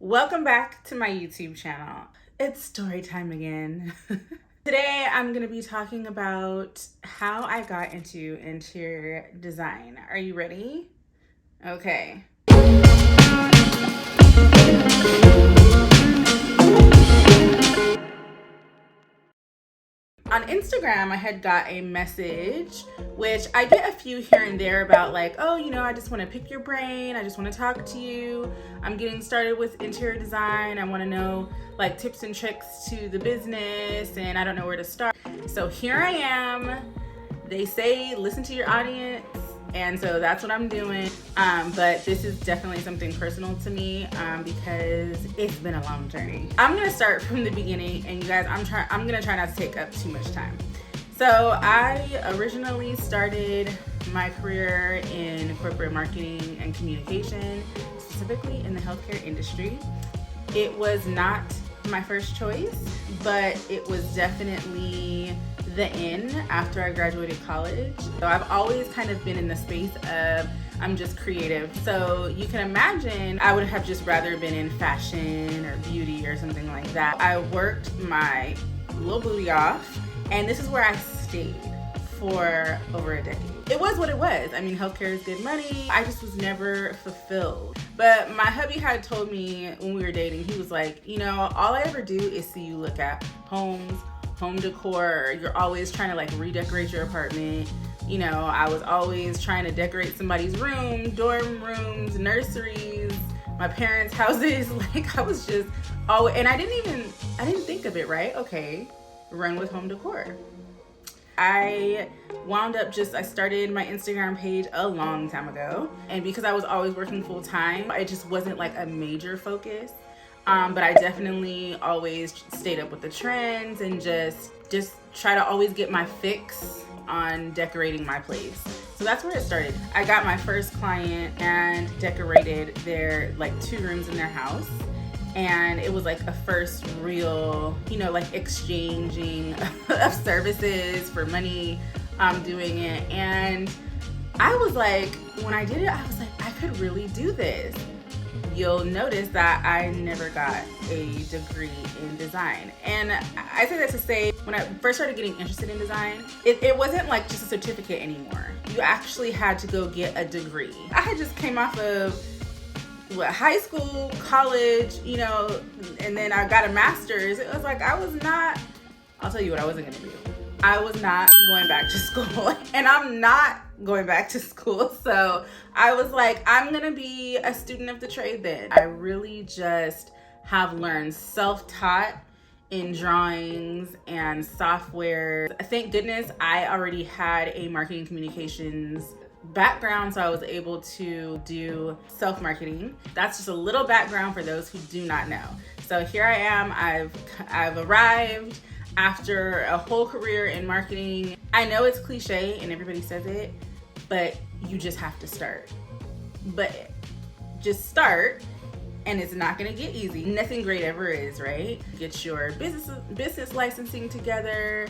Welcome back to my YouTube channel. It's story time again. Today I'm going to be talking about how I got into interior design. Are you ready? Okay. On Instagram, I had got a message, which I get a few here and there about like, oh, I just want to pick your brain. I just want to talk to you. I'm getting started with interior design. I want to know like tips and tricks to the business and I don't know where to start. So here I am. They say listen to your audience. And so that's what I'm doing. But this is definitely something personal to me because it's been a long journey. I'm gonna start from the beginning, and you guys, I'm gonna try not to take up too much time. So I originally started my career in corporate marketing and communication, specifically in the healthcare industry. It was not my first choice, but it was definitely the in after I graduated college. So I've always kind of been in the space of I'm just creative. So you can imagine I would have just rather been in fashion or beauty or something like that. I worked my little booty off, and this is where I stayed for over a decade. It was what it was. I mean, healthcare is good money. I just was never fulfilled. But my hubby had told me when we were dating, he was like, all I ever do is see you look at homes, home decor. You're always trying to like redecorate your apartment. I was always trying to decorate somebody's room, dorm rooms, nurseries, my parents' houses. Like I was just always, and I didn't think of it, right? Okay, run with home decor. I wound up I started my Instagram page a long time ago. And because I was always working full time, it just wasn't like a major focus. But I definitely always stayed up with the trends and just try to always get my fix on decorating my place. So that's where it started. I got my first client and decorated their like 2 rooms in their house. And it was like a first real, like exchanging of services for money, doing it. And I was like, when I did it, I was like, I could really do this. You'll notice that I never got a degree in design. And I say that to say, when I first started getting interested in design, it wasn't like just a certificate anymore. You actually had to go get a degree. I had just came off of high school, college, and then I got a master's. It was like I'll tell you what I wasn't gonna do. I was not going back to school, and I'm not going back to school. So I was like, I'm gonna be a student of the trade then. I really just have learned self-taught in drawings and software. Thank goodness I already had a marketing communications background, so I was able to do self-marketing. That's just a little background for those who do not know. So here I am. I've arrived after a whole career in marketing. I know it's cliche and everybody says it, but you just have to start. But just start, and it's not gonna get easy. Nothing great ever is, right? Get your business licensing together,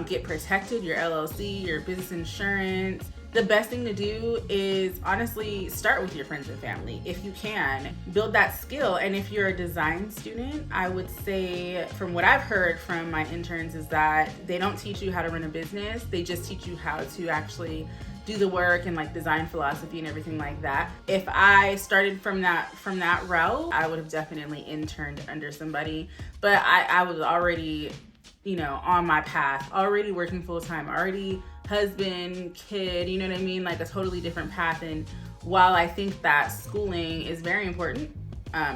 get protected, your LLC, your business insurance. The best thing to do is honestly start with your friends and family if you can. Build that skill. And if you're a design student, I would say from what I've heard from my interns is that they don't teach you how to run a business. They just teach you how to actually do the work and like design philosophy and everything like that. If I started from that route, I would have definitely interned under somebody. But I was already, on my path, already working full time, already husband, kid, you know what I mean? Like a totally different path. And while I think that schooling is very important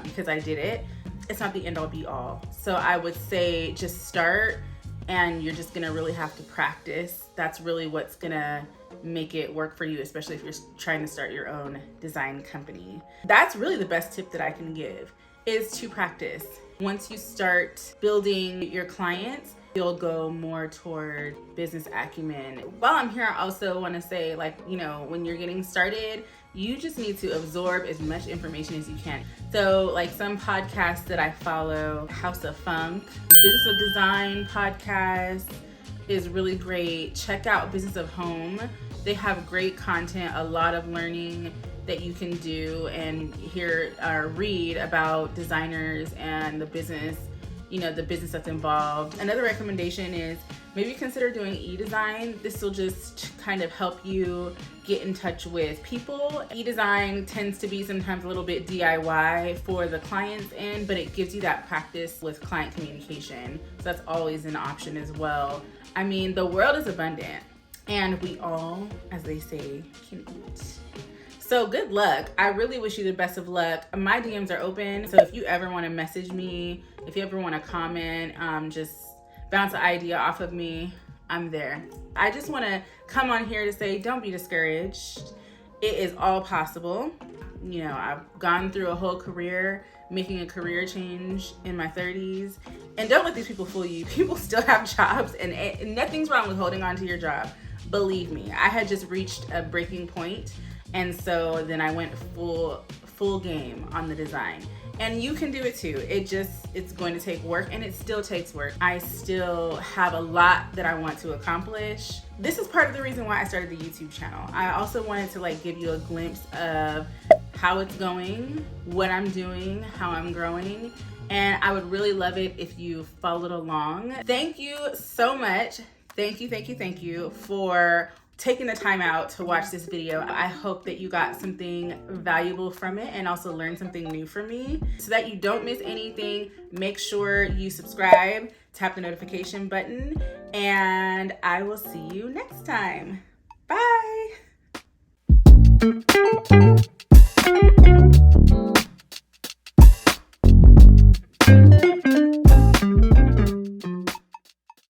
because I did it, it's not the end all be all. So I would say just start, and you're just gonna really have to practice. That's really what's gonna make it work for you, especially if you're trying to start your own design company. That's really the best tip that I can give, is to practice. Once you start building your clients, you'll go more toward business acumen. While I'm here, I also want to say, when you're getting started, you just need to absorb as much information as you can. So like some podcasts that I follow, House of Funk, Business of Design podcast is really great. Check out Business of Home. They have great content, a lot of learning that you can do and hear or read about designers and the business, the business that's involved. Another recommendation is maybe consider doing e-design. This will just kind of help you get in touch with people. E-design tends to be sometimes a little bit DIY for the client's end, but it gives you that practice with client communication. So that's always an option as well. I mean, the world is abundant and we all, as they say, can eat. So good luck. I really wish you the best of luck. My DMs are open. So if you ever want to message me, if you ever want to comment, just bounce an idea off of me, I'm there. I just want to come on here to say, don't be discouraged. It is all possible. I've gone through a whole career, making a career change in my 30s. And don't let these people fool you. People still have jobs and nothing's wrong with holding on to your job. Believe me, I had just reached a breaking point. And so then I went full game on the design. And you can do it too. It's going to take work, and it still takes work. I still have a lot that I want to accomplish. This is part of the reason why I started the YouTube channel. I also wanted to give you a glimpse of how it's going, what I'm doing, how I'm growing. And I would really love it if you followed along. Thank you so much. Thank you for taking the time out to watch this video. I hope that you got something valuable from it and also learned something new from me. So that you don't miss anything, make sure you subscribe, tap the notification button, and I will see you next time. Bye.